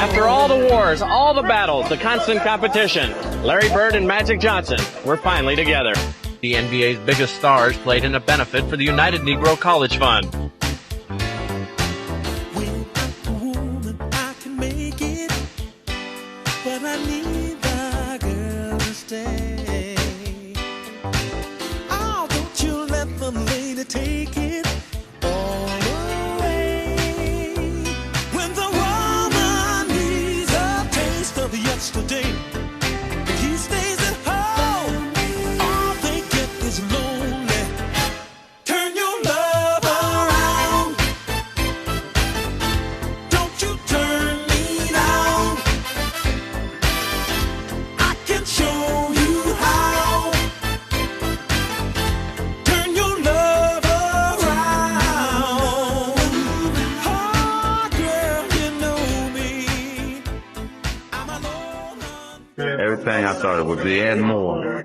After all the wars, all the battles, the constant competition, Larry Bird and Magic Johnson were finally together. The NBA's biggest stars played in a benefit for the United Negro College Fund. Without a woman, I can make it, but I need a girl to stay. Oh, don't you let the lady take it all away. When the woman needs a taste of yesterday, if he stays at home, all they get is lonely. Turn your love around. Don't you turn me down. I can show you how. Turn your love around. Oh, girl, you know me. I'm a lone. Everything I thought it would be and more.